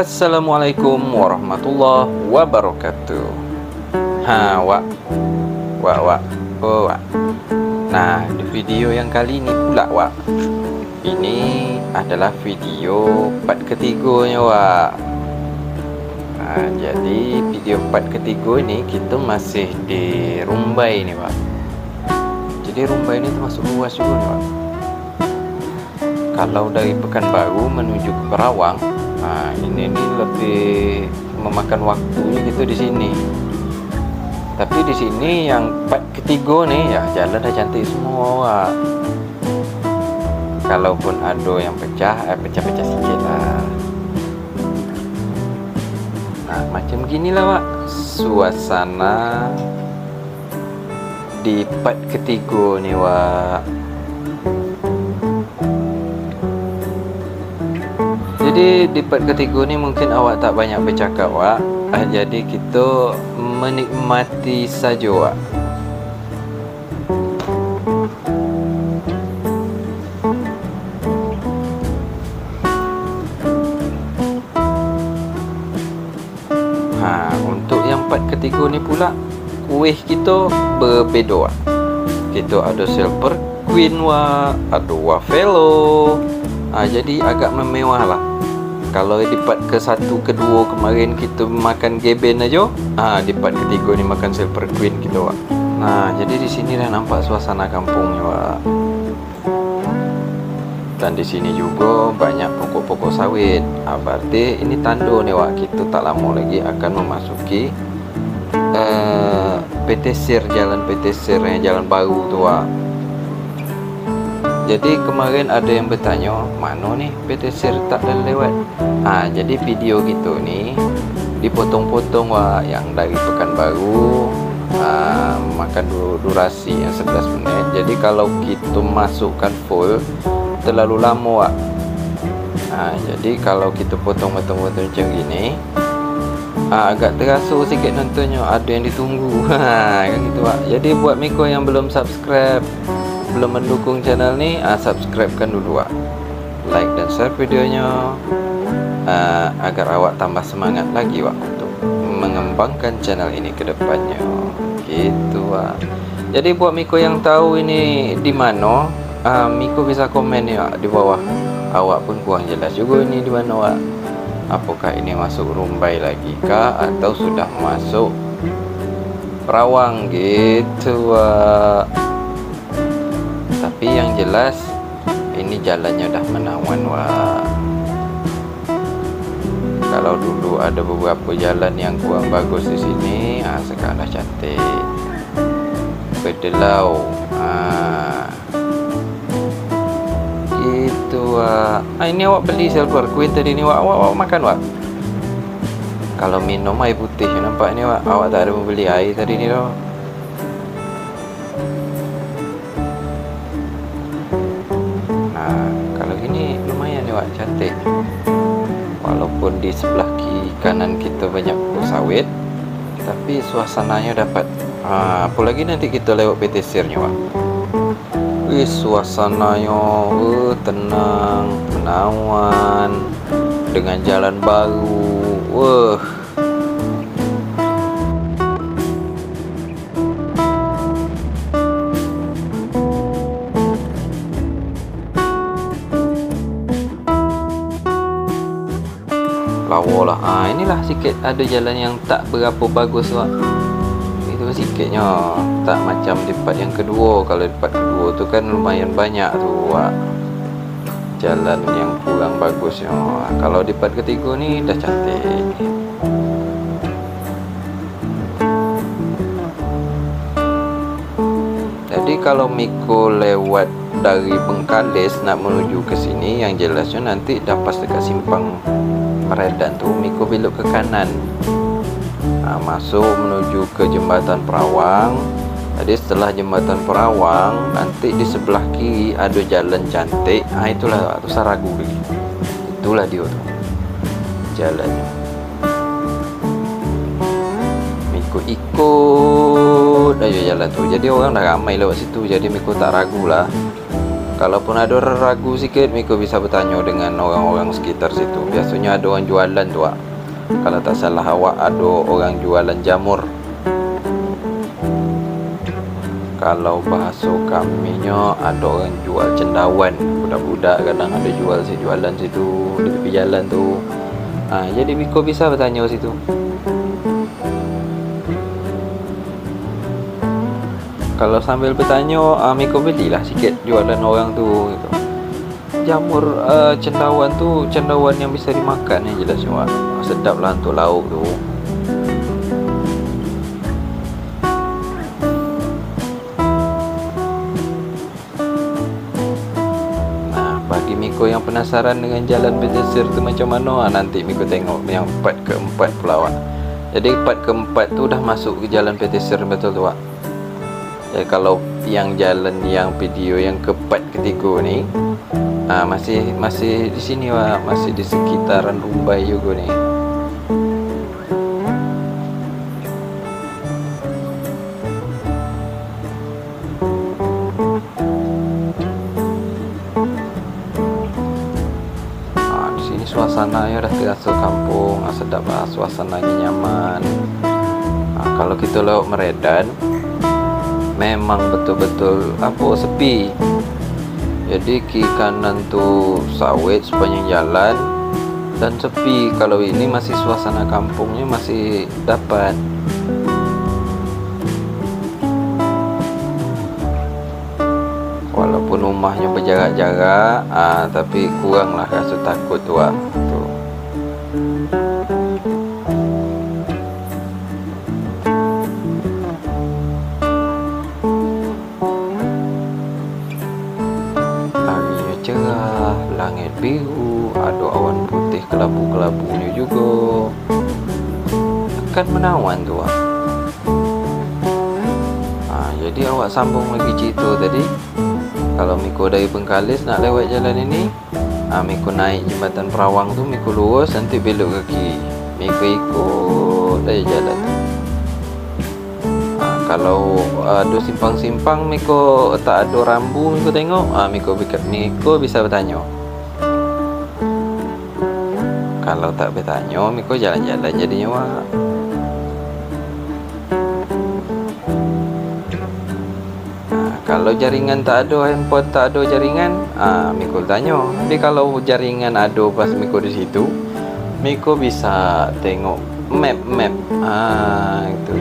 Assalamualaikum warahmatullahi wabarakatuh. Wak. Nah, di video yang kali ini pula, Wak. Ini adalah video part ketiganya, Wak. Jadi video part ketiga ini kita masih di Rumbai nih, Wak. Jadi Rumbai ini termasuk luas juga nih, Wak. Kalau dari Pekanbaru menuju ke Perawang, ini lebih memakan waktunya gitu di sini. Tapi di sini yang part ketiga nih ya, jalan dah cantik semua, Wak. Kalaupun ada yang pecah-pecah sikit lah. Nah, macam gini lah, Wak, suasana di part ketiga nih, Wak. Jadi di part ketiga ni mungkin awak tak banyak bercakap, Wak. Jadi kita menikmati saja, Wak. Untuk yang part ketiga ni pula, kuih kita berbeza, Wak. Kita ada silver queen, Wak, ada wafelo. Jadi agak memewah lah. Kalau di part ke-1, ke-2 kemarin kita makan geben aja, di part ketiga ni makan silver queen kita, Wak. Nah, jadi di sini dah nampak suasana kampungnya, Wak. Dan di sini juga banyak pokok-pokok sawit. Berarti ini tanda nih, Wak, kita tak lama lagi akan memasuki PT Sir, jalan PT Sir yang jalan baru tu, Wak. Jadi kemarin ada yang bertanya, mana nih PT Sir tak ada lewat. Jadi video gitu nih dipotong-potong, Wak, yang dari Pekanbaru makan durasi yang 11 menit. Jadi kalau kita masukkan full terlalu lama, Wak. Jadi kalau kita potong-potong macam gini, agak terasa sikit nontonnya, ada yang ditunggu. Kan gitu, Wak. Jadi buat Miko yang belum subscribe, belum mendukung channel ni, subscribe-kan dulu, Wak. Like dan share videonya, agar awak tambah semangat lagi, Wak, untuk mengembangkan channel ini ke depannya. Gitu, Wak. Jadi buat Miko yang tahu ini di mana, Miko bisa komen ya di bawah. Awak pun kurang jelas juga ini di mana, Wak. Apakah ini masuk Rumbai lagi kah, atau sudah masuk Perawang gitu, Wak. Tapi yang jelas ini jalannya udah menawan, Wak. Kalau dulu ada beberapa jalan yang kurang bagus di sini, sekarang dah cantik. Berdelau, gitu, Wak. Ini awak beli silver queen tadi ni, Wak. Awak makan, Wak. Kalau minum air putih nampak ni, Wak. Awak tak ada membeli air tadi ni dah. Kalau gini lumayan ni, Wak, cantik. Walaupun di sebelah kiri kanan kita banyak pokok sawit, tapi suasananya dapat. Apalagi nanti kita lewat PT Sirnya, Wak. Suasananya tenang, menawan, dengan jalan baru. Lawa lah. Inilah sikit ada jalan yang tak berapa bagus, Wak. Itu sikitnya, tak macam di part yang kedua. Kalau di part kedua tu kan lumayan banyak tu, Wak, jalan yang kurang bagusnya. Kalau di part ketiga ni dah cantik. Jadi kalau Miko lewat dari Bengkalis nak menuju ke sini, yang jelasnya nanti dah pas dekat simpang Meredan tu, Miko belok ke kanan, masuk menuju ke jembatan Perawang. Jadi setelah jembatan Perawang, nanti di sebelah kiri ada jalan cantik. Itulah tu Saragu lagi. Itulah dia tu jalannya. Miko ikut aja jalan tu. Jadi orang dah ramai lewat situ, jadi Miko tak ragu lah. Kalaupun ada orang ragu sikit, Miko bisa bertanya dengan orang-orang sekitar situ. Biasanya ada orang jualan tu Wak. Kalau tak salah awak, ada orang jualan jamur. Kalau bahasa kaminya ada orang jual cendawan. Budak-budak kadang ada jualan situ di tepi jalan tu. Jadi Miko bisa bertanya situ. Kalau sambil bertanya, Miko belilah sikit jualan orang tu gitu. Jamur cendawan tu cendawan yang bisa dimakan ni jelas Wak. Sedap lah untuk lauk tu. Bagi Miko yang penasaran dengan jalan Petersir tu macam mana, nanti Miko tengok yang part keempat pula Wak. Jadi part keempat tu dah masuk ke jalan Petersir betul tu Wak. Jadi kalau yang jalan yang video yang ke part ketiga ni masih di sini Wak, masih di sekitaran Rumbai juga ni. Suasananya dah terasa kampung, sedap lah, suasananya nyaman. Kalau kita lewat Meredan, memang betul-betul sepi. Jadi kiri kanan tu sawit sepanjang jalan dan sepi. Kalau ini masih suasana kampungnya masih dapat. Walaupun rumahnya berjarak-jarak, tapi kuranglah rasa takut tu Wak. Harinya cerah, langit biru, ada awan putih kelabu-kelabunya juga. Akan menawan tu Wak. Jadi awak sambung lagi cerita tadi. Kalau Miko dari Bengkalis nak lewat jalan ini, Miko naik jembatan Perawang tu, Miko lurus, nanti belok ke kiri. Miko ikut dari jalan tu. Kalau ada simpang-simpang, Miko tak ada rambu, Miko tengok, Miko bisa bertanya. Kalau tak bertanya, Miko jalan-jalan jadinya Wak. Kalau jaringan tak ada, handphone tak ada jaringan, Miko tanya. Tapi kalau jaringan ada pas Miko di situ, Miko bisa tengok map. Itu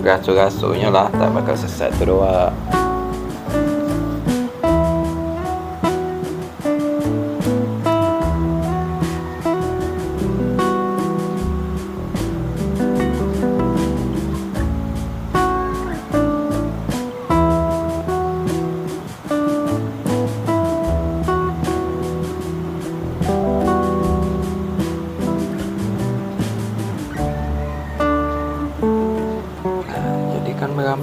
gaso-gasonya lah, tak bakal sesat tu doang.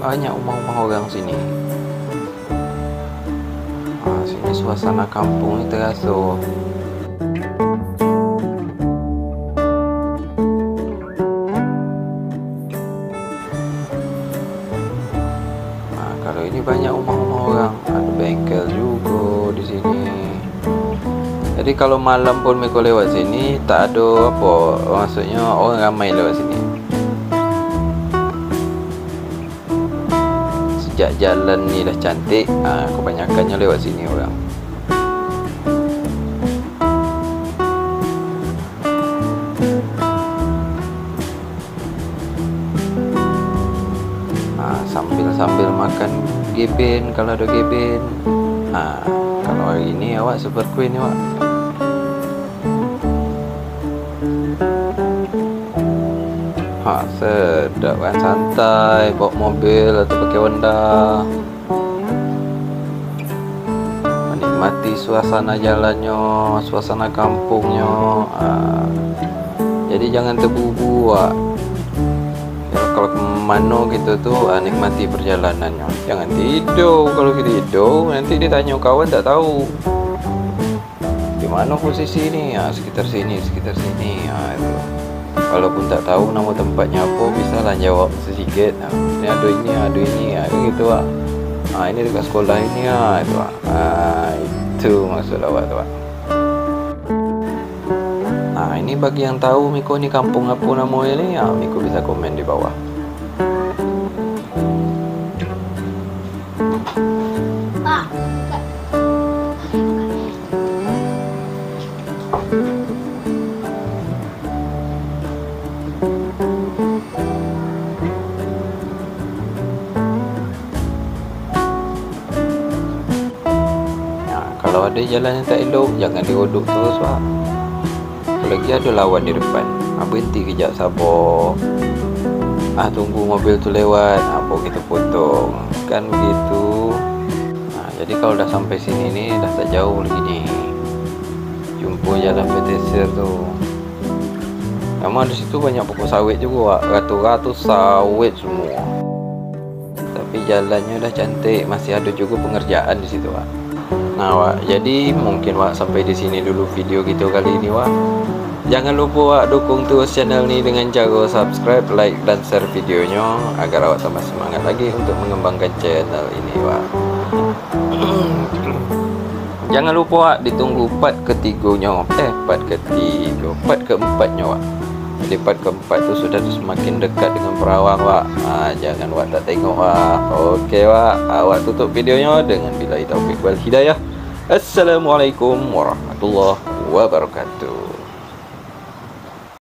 Banyak rumah-rumah orang sini. Sini suasana kampung ni terasa. Kalau ini banyak rumah-rumah orang, ada bengkel juga di sini. Jadi kalau malam pun Miko lewat sini, tak ada maksudnya orang ramai lewat sini. Sejak jalan ni dah cantik, kebanyakannya lewat sini orang. Sambil makan geben kalau ada geben. Kalau hari ini awak super queen ni Wak. Sedap kan, santai bawa mobil atau pakai Honda, menikmati suasana jalannya, suasana kampungnya. Jadi jangan terburu-buru Wak. Kalau ke mana kita tu nikmati perjalanannya. Jangan tidur. Kalau kita tidur nanti dia tanya kawan tak tahu di mana posisi ni. Sekitar sini itu. Walaupun tak tahu nama tempatnya apa, bisa lah jawab sedikit. Ni ada ini, ada gitu Wak. Ini dekat sekolah ini ya, itu Wak. Itu maksud awak tu Wak. Ini bagi yang tahu Miko ni kampung apa namanya ni, Miko bisa komen di bawah. Kalau ada jalan yang tak elok, jangan dirodok terus Wak. Lagi ada lawan di depan, berhenti kejap, sabar, tunggu mobil tu lewat, baru kita potong, kan begitu. Jadi kalau dah sampai sini ni, dah tak jauh lagi ni, jumpa jalan PT Sir tu. Memang di situ banyak pokok sawit juga Wak, ratus-ratus sawit semua. Tapi jalannya dah cantik, masih ada juga pengerjaan di situ Wak. Wak, jadi mungkin Wak sampai di sini dulu video kita kali ini Wak. Jangan lupa Wak dukung terus channel ni dengan cara subscribe, like dan share videonya agar awak tambah semangat lagi untuk mengembangkan channel ini Wak. Jangan lupa Wak ditunggu part ketiganya, part keempatnya Wak. Jadi part keempat tu sudah semakin dekat dengan Perawang Wak. Jangan Wak tak tengok Wak. Okey Wak, awak tutup videonya dengan billahi taufik wal hidayah. Assalamualaikum warahmatullahi wabarakatuh.